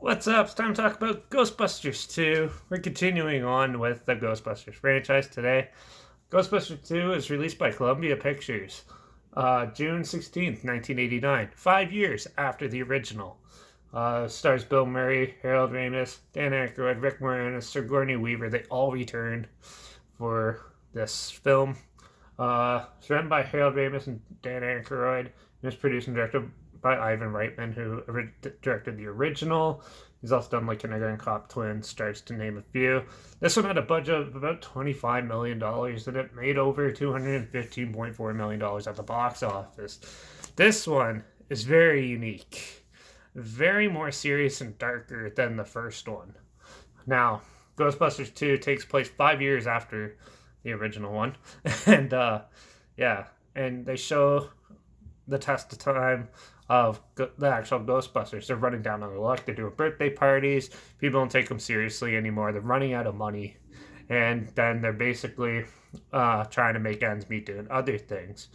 What's up? It's time to talk about Ghostbusters 2. We're continuing on with the Ghostbusters franchise today. Ghostbusters 2 is released by Columbia Pictures June 16th, 1989, 5 years after the original. Stars Bill Murray, Harold Ramis, Dan Aykroyd, Rick Moranis, Sigourney Weaver. They all return for this film. It's written by Harold Ramis and Dan Aykroyd. It was produced and directed by Ivan Reitman, who directed the original. He's also done like Kindergarten Cop Twins, Stars, to name a few. This one had a budget of about $25 million, and it made over $215.4 million at the box office. This one is very unique, very more serious and darker than the first one. Now, Ghostbusters 2 takes place 5 years after the original one, and yeah, and they show the test of time of the actual Ghostbusters. They're running down on their luck. They're doing birthday parties. People don't take them seriously anymore. They're running out of money. And then they're basically trying to make ends meet doing other things.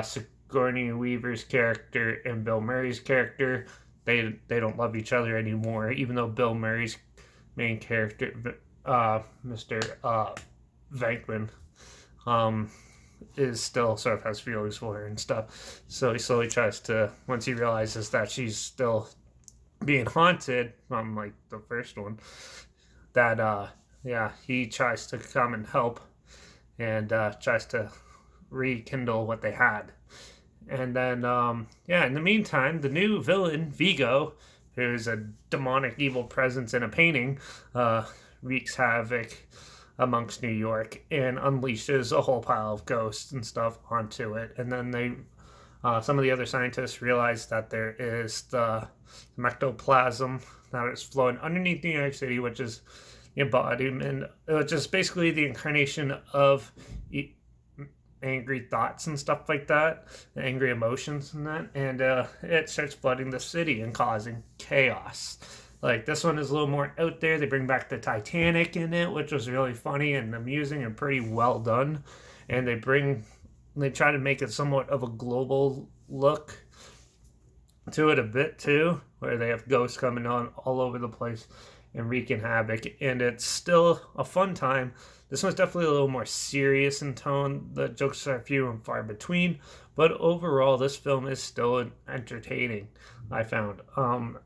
Sigourney Weaver's character and Bill Murray's character, they don't love each other anymore, even though Bill Murray's main character, Mr. Venkman, is still sort of has feelings for her and stuff. So he slowly tries to, once he realizes that she's still being haunted from like the first one, that he tries to come and help and tries to rekindle what they had. And then in the meantime, the new villain, Vigo, who's a demonic evil presence in a painting, wreaks havoc amongst New York and unleashes a whole pile of ghosts and stuff onto it. And then some of the other scientists realize that there is the ectoplasm that is flowing underneath New York City, which is the embodiment, which is basically the incarnation of angry thoughts and stuff like that, angry emotions and that. And it starts flooding the city and causing chaos. Like, this one is a little more out there. They bring back the Titanic in it, which was really funny and amusing and pretty well done. And they try to make it somewhat of a global look to it a bit too, where they have ghosts coming on all over the place and wreaking havoc. And it's still a fun time. This one's definitely a little more serious in tone. The jokes are few and far between, but overall, this film is still entertaining. I found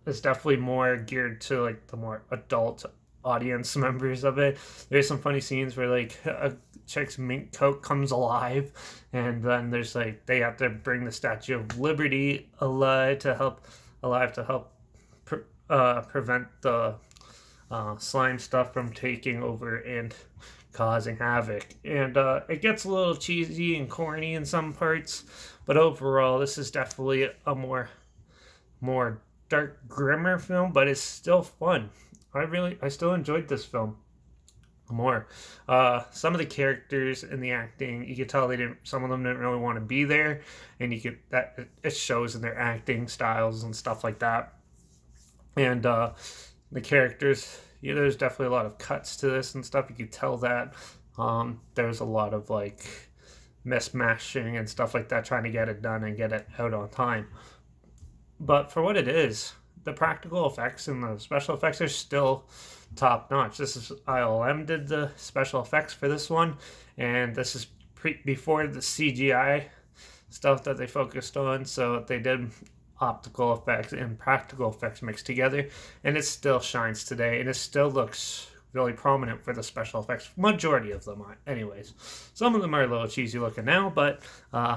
it's definitely more geared to like the more adult audience members of it. There's some funny scenes where like a chick's mink coat comes alive, and then there's like they have to bring the Statue of Liberty alive to help prevent the slime stuff from taking over and causing havoc. And it gets a little cheesy and corny in some parts, but overall, this is definitely a more dark, grimmer film, but it's still fun. I still enjoyed this film more. Some of the characters in the acting, you could tell some of them didn't really want to be there, and it shows in their acting styles and stuff like that. And the characters, there's definitely a lot of cuts to this and stuff. You could tell that there's a lot of like mismatching and stuff like that, trying to get it done and get it out on time. But for what it is, the practical effects and the special effects are still top notch. This is ILM did the special effects for this one, and this is before the CGI stuff that they focused on. So they did optical effects and practical effects mixed together, and it still shines today, and it still looks really prominent for the special effects. Majority of them are, anyways. Some of them are a little cheesy looking now, but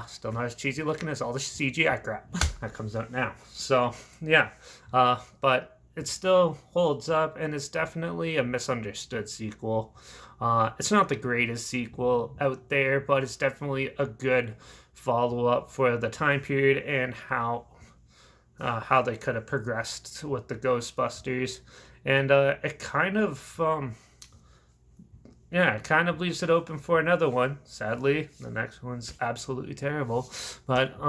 still not as cheesy looking as all the CGI crap that comes out now. So yeah, but it still holds up, and it's definitely a misunderstood sequel. It's not the greatest sequel out there, but it's definitely a good follow-up for the time period and how they could have progressed with the Ghostbusters. And it kind of leaves it open for another one. Sadly, the next one's absolutely terrible. But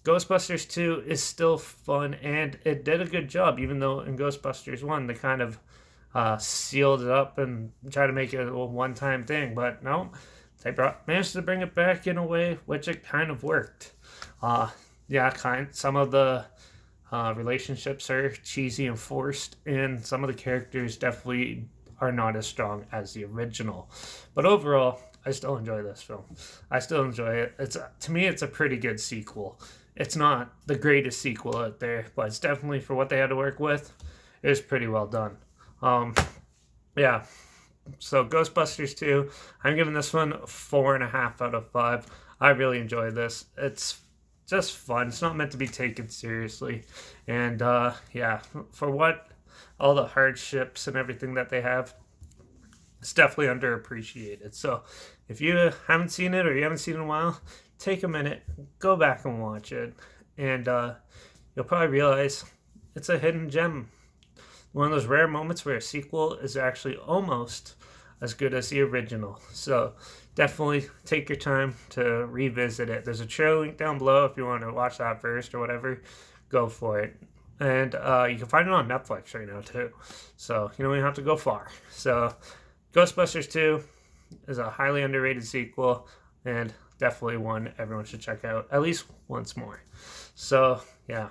Ghostbusters 2 is still fun, and it did a good job, even though in Ghostbusters 1 they kind of sealed it up and tried to make it a one-time thing. But no, they managed to bring it back in a way which it kind of worked. Some of the Relationships are cheesy and forced, and some of the characters definitely are not as strong as the original. But overall, I still enjoy this film. I still enjoy it. It's to me, it's a pretty good sequel. It's not the greatest sequel out there, but it's definitely for what they had to work with. It was pretty well done. Um, yeah. So Ghostbusters 2, I'm giving this one a 4.5 out of 5. I really enjoyed this. It's just fun. It's not meant to be taken seriously. And yeah, for what all the hardships and everything that they have, it's definitely underappreciated. So if you haven't seen it or you haven't seen it in a while, take a minute, go back and watch it. And you'll probably realize it's a hidden gem. One of those rare moments where a sequel is actually almost as good as the original. So definitely take your time to revisit it. There's a trailer link down below if you want to watch that first or whatever. Go for it. And you can find it on Netflix right now too. So you don't even have to go far. So Ghostbusters 2 is a highly underrated sequel and definitely one everyone should check out at least once more. So yeah.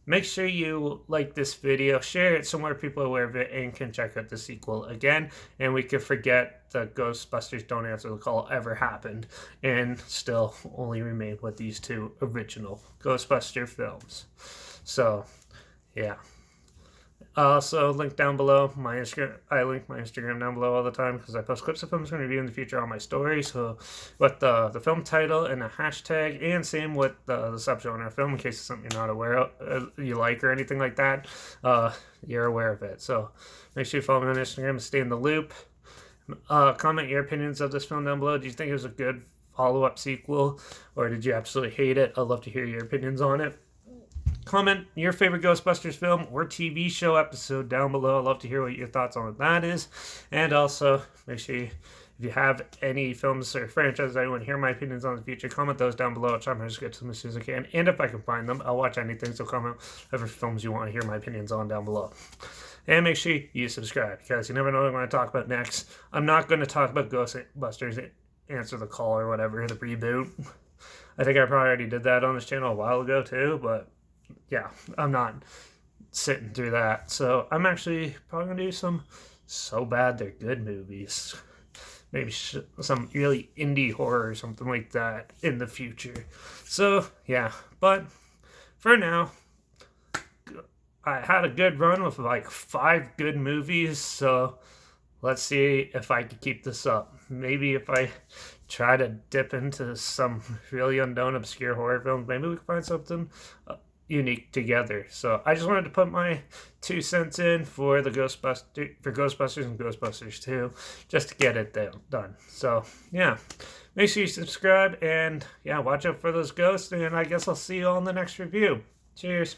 Make sure you like this video, share it so more people are aware of it, and can check out the sequel again. And we can forget that Ghostbusters Don't Answer the Call ever happened and still only remain with these two original Ghostbuster films. So, yeah. Also, link down below my Instagram. I link my Instagram down below all the time because I post clips of films I'm going to review in the future on my story. So, with the film title and a hashtag, and same with the subgenre of film, in case it's something you're not aware of, you like or anything like that, you're aware of it. So, make sure you follow me on Instagram and stay in the loop. Comment your opinions of this film down below. Do you think it was a good follow-up sequel, or did you absolutely hate it? I'd love to hear your opinions on it. Comment your favorite Ghostbusters film or TV show episode down below. I'd love to hear what your thoughts on that is. And also, make sure if you have any films or franchises I want to hear my opinions on in the future, comment those down below. I'll try to get to them as soon as I can. And if I can find them, I'll watch anything. So comment whatever films you want to hear my opinions on down below. And make sure you subscribe because you never know what I'm going to talk about next. I'm not going to talk about Ghostbusters Answer the Call or whatever, the reboot. I think I probably already did that on this channel a while ago too, but yeah, I'm not sitting through that. So I'm actually probably going to do some so bad they're good movies. Maybe some really indie horror or something like that in the future. So yeah, but for now, I had a good run with like 5 good movies. So let's see if I can keep this up. Maybe if I try to dip into some really unknown, obscure horror films, maybe we can find something unique together. So I just wanted to put my 2 cents in for the Ghostbusters and Ghostbusters 2, just to get it done. So yeah, make sure you subscribe and yeah, watch out for those ghosts. And I guess I'll see you all in the next review. Cheers.